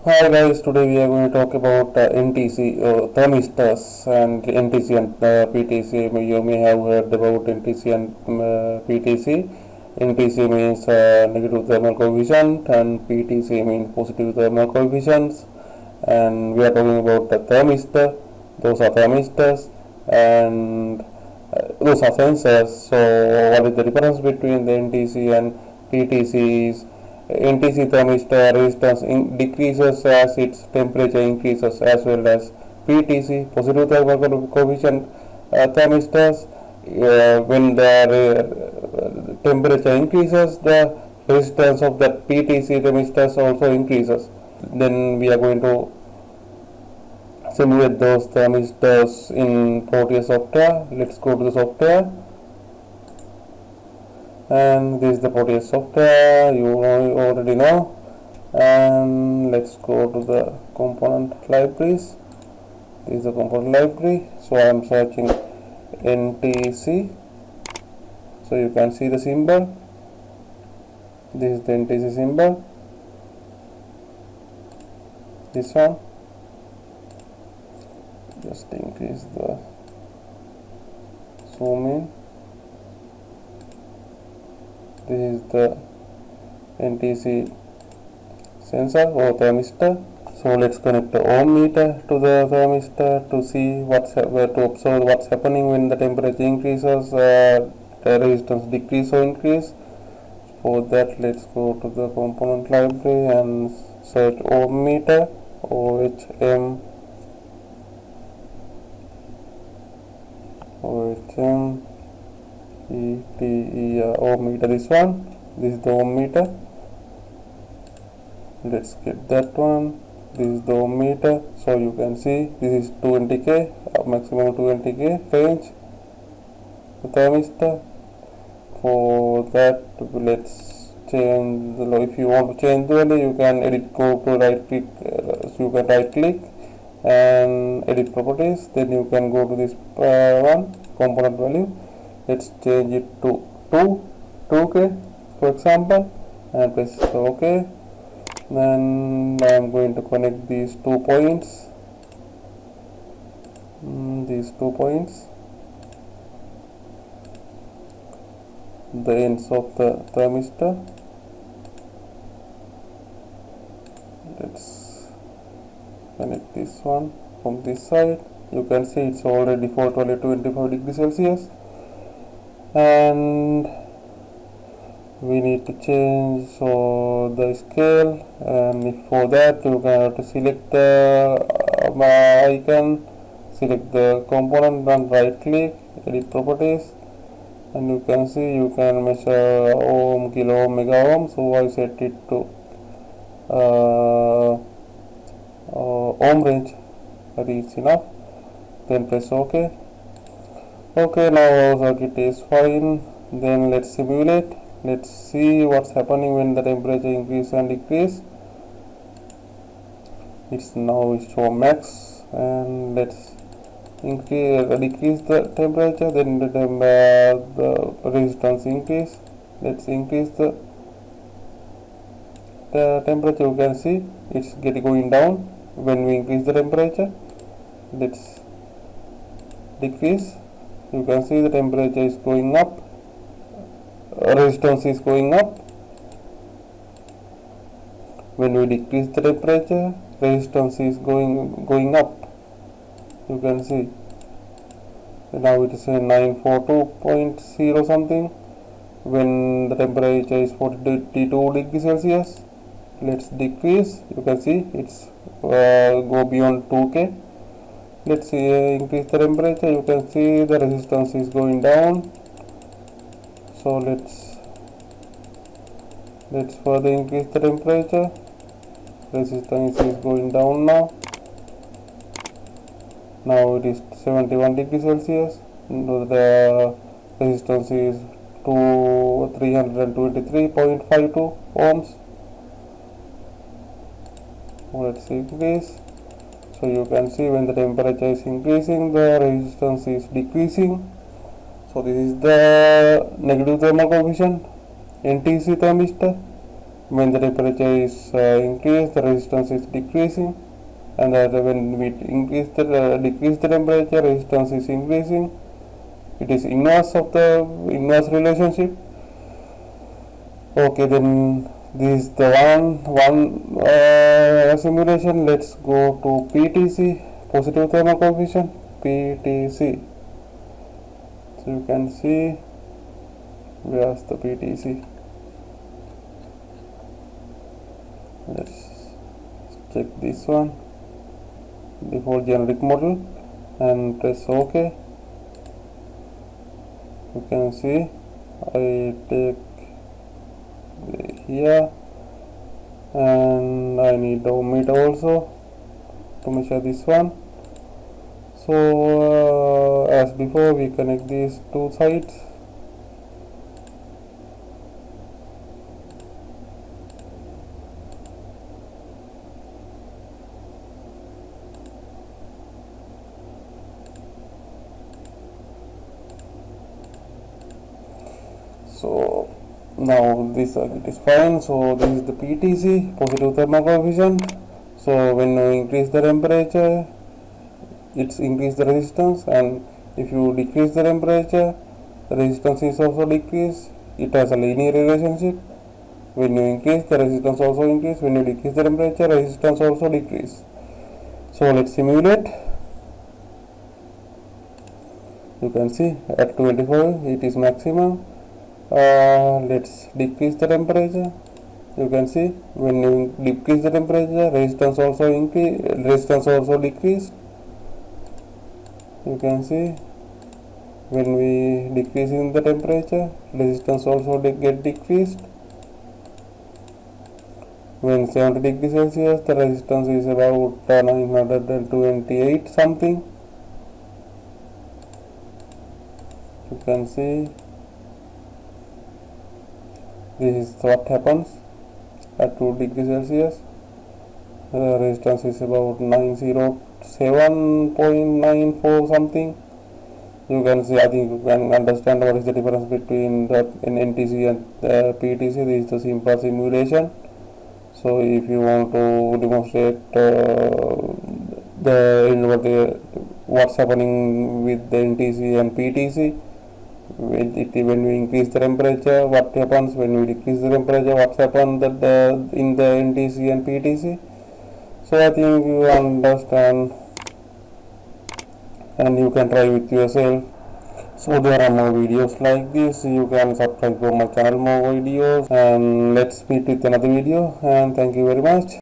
Hi guys, today we are going to talk about NTC thermistors and NTC and PTC. You may have heard about NTC and PTC. NTC means negative thermal coefficient and PTC means positive thermal coefficients. And we are talking about the thermistor. Those are thermistors and those are sensors. So what is the difference between the NTC and PTCs? NTC thermistor resistance decreases as its temperature increases, as well as PTC positive thermal coefficient thermistors. When the temperature increases, the resistance of that PTC thermistors also increases. Then we are going to simulate those thermistors in Proteus software. Let's go to the software. And this is the Proteus software, you already know. And let's go to the component libraries. This is the component library. So I am searching NTC. So you can see the symbol. This is the NTC symbol. This one. Just increase the zoom in. This is the NTC sensor or thermistor. So let's connect the ohm meter to the thermistor to see to observe what's happening when the temperature increases, the resistance decrease or increase. For that, let's go to the component library and search ohm meter, OHM ohm meter. This one, this is the ohm meter. Let's get that one. This is the ohm meter. So you can see this is 220k, maximum 220k range the thermistor. For that, let's change the if you want to change the value, you can edit, go to right click, so you can right click and edit properties. Then you can go to this one component value. Let's change it to 2k for example, and press OK. Then I am going to connect these 2 points, the ends of the thermistor. Let's connect this one from this side. You can see it's already default value 25 degrees Celsius, and we need to change the scale. And for that, you can have to select the icon, select the component, and right click, edit properties, and you can see you can measure ohm, kilo ohm, mega ohm. So I set it to ohm range. That is enough. Then press OK. Okay, now our circuit is fine. Then let's simulate. Let's see what's happening when the temperature increase and decrease. It's now show max, and let's decrease the temperature. Then the resistance increase. Let's increase the temperature. You can see it's going down when we increase the temperature. Let's decrease. You can see the temperature is going up, resistance is going up. When we decrease the temperature, resistance is going up. You can see now it is a 942.0 something when the temperature is 42 degrees Celsius. Let's decrease. You can see it's go beyond 2k. Let's increase the temperature. You can see the resistance is going down. So let's further increase the temperature. Resistance is going down now. Now it is 71 degrees Celsius. The resistance is 323.52 ohms. Let's increase. So you can see when the temperature is increasing, the resistance is decreasing. So this is the negative thermal coefficient NTC thermistor. when the temperature is increased, the resistance is decreasing, and when we decrease the temperature, resistance is increasing. It is inverse of the inverse relationship. Okay, then this is the one simulation. Let's go to PTC, positive thermal coefficient, PTC. So you can see where's the PTC. Let's check this one, default generic model, and press OK. You can see I take here, and I need the ohmmeter also to measure this one. So as before, we connect these two sides. So now this circuit is fine. So this is the PTC, positive thermal coefficient. So when you increase the temperature, it's increase the resistance, and if you decrease the temperature, the resistance is also decreased. It has a linear relationship. When you increase, the resistance also increase. When you decrease the temperature, resistance also decrease. So let's simulate. You can see at 25 it is maximum. Let's decrease the temperature. You can see when you decrease the temperature, resistance also increase, resistance also decrease. You can see when we decrease in the temperature, resistance also get decreased. When 70 degrees Celsius, the resistance is about 928 something. You can see this is what happens at 2 degrees Celsius. Resistance is about 907.94 something. You can see, I think you can understand what is the difference between the NTC and PTC. This is the simple simulation. So if you want to demonstrate what's happening with the NTC and PTC, when we increase the temperature, what happens? When we decrease the temperature, what's happened in the NTC and PTC? So I think you understand, and you can try with yourself. So there are more videos like this. You can subscribe to my channel more videos, and let's meet with another video, and thank you very much.